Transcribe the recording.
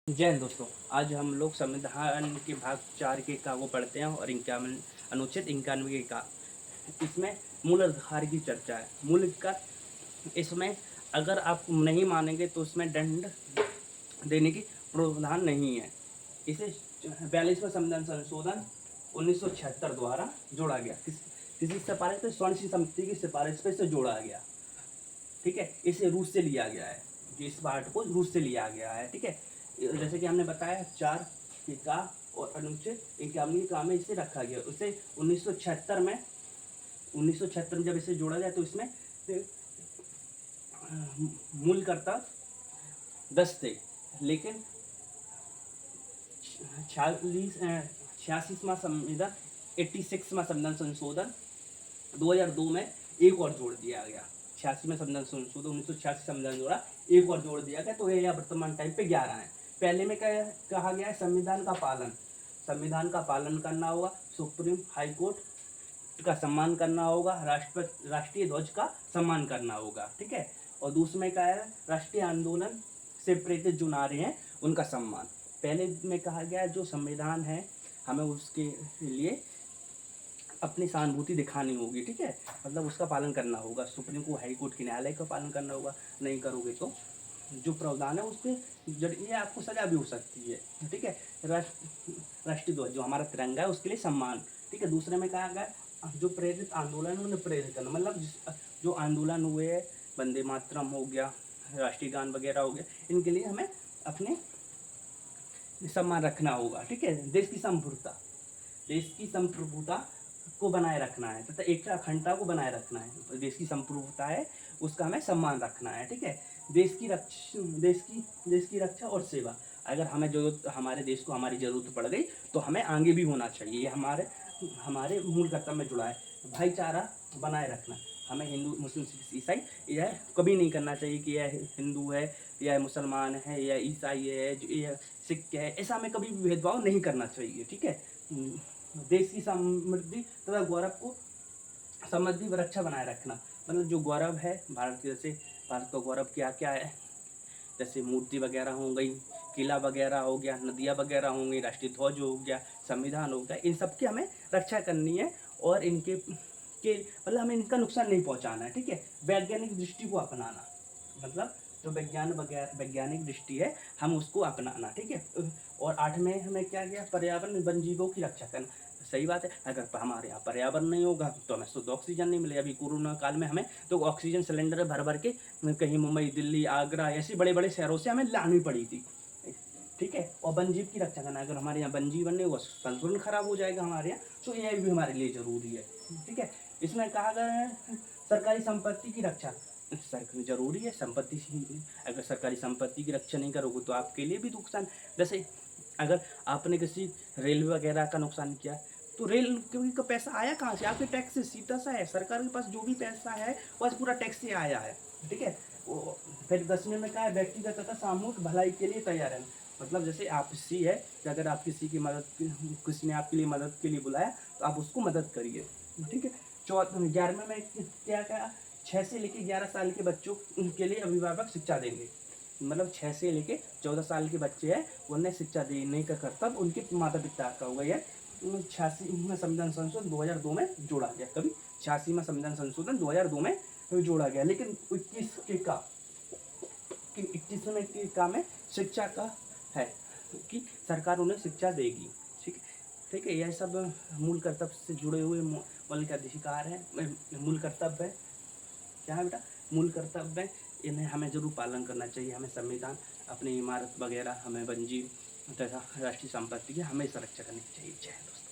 जय हिंद दोस्तों। आज हम लोग संविधान के भाग 4 के का वो पढ़ते हैं और इक्यावन अनुच्छेद 91 का इसमें मूल अधिकार की चर्चा है। मूल अधिकार इसमें अगर आप नहीं मानेंगे तो इसमें दंड देने की प्रावधान नहीं है। इसे 42वां संविधान संशोधन 1976 द्वारा जोड़ा गया। किसी सिफारिश पे स्वर्ण समिति की सिफारिश पे इसे जोड़ा गया। ठीक है, इसे रूस से लिया गया है। जो इस पार्ट को रूस से लिया गया है। ठीक है, जैसे कि हमने बताया 4 के का और अनुच्छेद 51 के का में इसे रखा गया। उसे 1976 में जब इसे जोड़ा जाए तो इसमें मूल कर्ता 10 थे, लेकिन 86वां संविधान 86वां संविधान संशोधन 2002 में एक और जोड़ दिया गया। 86 में संविधान संशोधन 1986 संविधान द्वारा एक और जोड़ दिया गया, तो ये वर्तमान टाइम पे 11 है। पहले में क्या कहा गया है? संविधान का पालन करना होगा, सुप्रीम हाई कोर्ट का सम्मान करना होगा, राष्ट्रीय ध्वज का सम्मान करना होगा। ठीक है, और दूसरे में क्या है? राष्ट्रीय आंदोलन से प्रेरित जो नारे हैं उनका सम्मान। पहले में कहा गया है जो संविधान है हमें उसके लिए अपनी सहानुभूति दिखानी होगी। ठीक है, मतलब उसका पालन करना होगा, सुप्रीम कोर्ट हाई कोर्ट के न्यायालय का पालन करना होगा। नहीं करोगे तो जो प्रावधान है उसके जरिए आपको सजा भी हो सकती है। ठीक है, राष्ट्रीय ध्वज जो हमारा तिरंगा है उसके लिए सम्मान। ठीक है, दूसरे में कहा गया जो प्रेरित आंदोलन उन्हें प्रेरित करना, मतलब जो आंदोलन हुए, वंदे मातरम हो गया, राष्ट्रीय गान वगैरह हो गया, इनके लिए हमें अपने सम्मान रखना होगा। ठीक है, देश की संप्रभुता को बनाए रखना है तथा एकता अखंडता को बनाए रखना है। देश की संप्रभुता है उसका हमें सम्मान रखना है। ठीक है, देश की रक्षा और सेवा। अगर हमें जरूरत, हमारे देश को हमारी जरूरत पड़ गई तो हमें आगे भी होना चाहिए। ये हमारे हमारे मूल कर्तव्य में जुड़ा है। भाईचारा बनाए रखना, हमें हिंदू मुस्लिम सिख ईसाई यह कभी नहीं करना चाहिए कि यह हिंदू है, यह मुसलमान है, या ईसाई है, यह सिख है, ऐसा हमें कभी भी भेदभाव नहीं करना चाहिए। ठीक है, देश की समृद्धि तथा गौरव को समृद्धि व रक्षा बनाए रखना, मतलब जो गौरव है भारत के, जैसे भारत का गौरव क्या क्या है, जैसे मूर्ति वगैरह हो गई, किला वगैरह हो गया, नदियाँ वगैरह हो गई, राष्ट्रीय ध्वज हो गया, संविधान हो गया, इन सब की हमें रक्षा करनी है और इनके मतलब हमें इनका नुकसान नहीं पहुंचाना है। ठीक है, वैज्ञानिक दृष्टि को अपनाना, मतलब जो वैज्ञानिक दृष्टि है हम उसको अपनाना। ठीक है, और 8 में हमें क्या गया? पर्यावरण वन जीवों की रक्षा करना। सही बात है, अगर हमारे यहाँ पर्यावरण नहीं होगा तो हमें शुद्ध ऑक्सीजन नहीं मिलेगा। अभी कोरोना काल में हमें तो ऑक्सीजन सिलेंडर भर भर के कहीं मुंबई, दिल्ली, आगरा ऐसे बड़े बड़े शहरों से हमें लानी पड़ी थी। ठीक है, और वन जीव की रक्षा करना, अगर हमारे यहाँ वन जीवन नहीं होगा संतुलन खराब हो जाएगा हमारे यहाँ, तो यह भी हमारे लिए जरूरी है। ठीक है, इसमें कहा गया है सरकारी संपत्ति की रक्षा जरूरी है। अगर सरकारी संपत्ति की रक्षा नहीं करोगे तो आपके लिए भी नुकसान। जैसे अगर आपने किसी रेलवे वगैरह का नुकसान किया तो रेल का पैसा आया कहाँ से? आपके टैक्स से सीधा सा है। सरकार के पास जो भी पैसा है बस पूरा टैक्स से आया है। ठीक है, फिर 10वें में क्या है? व्यक्तिगत तथा सामूहिक भलाई के लिए तैयार है, मतलब जैसे आपसी है कि अगर आप किसी ने आपके लिए मदद के लिए बुलाया तो आप उसको मदद करिए। ठीक है, 11वें में क्या क्या? 6 से लेकर 11 साल के बच्चों के लिए अभिभावक शिक्षा देंगे, मतलब 6 से लेके 14 साल के बच्चे हैं उन्हें शिक्षा देने का कर्तव्य उनके माता पिता का होगा। यह 86वां संविधान संशोधन 2002 में जोड़ा गया। कभी 86वां संविधान संशोधन 2002 में जोड़ा गया, लेकिन 21वें के का में शिक्षा का है कि सरकार उन्हें शिक्षा देगी। ठीक है, ठीक है, यह सब मूल कर्तव्य से जुड़े हुए मौलिक अधिकार है, मूल कर्तव्य है। क्या है बेटा? मूल कर्तव्य है, इन्हें हमें जरूर पालन करना चाहिए। हमें संविधान, अपनी इमारत वगैरह, हमें वन जीव तथा राष्ट्रीय संपत्ति की हमें सुरक्षा करनी चाहिए। जय हिंद दोस्तों।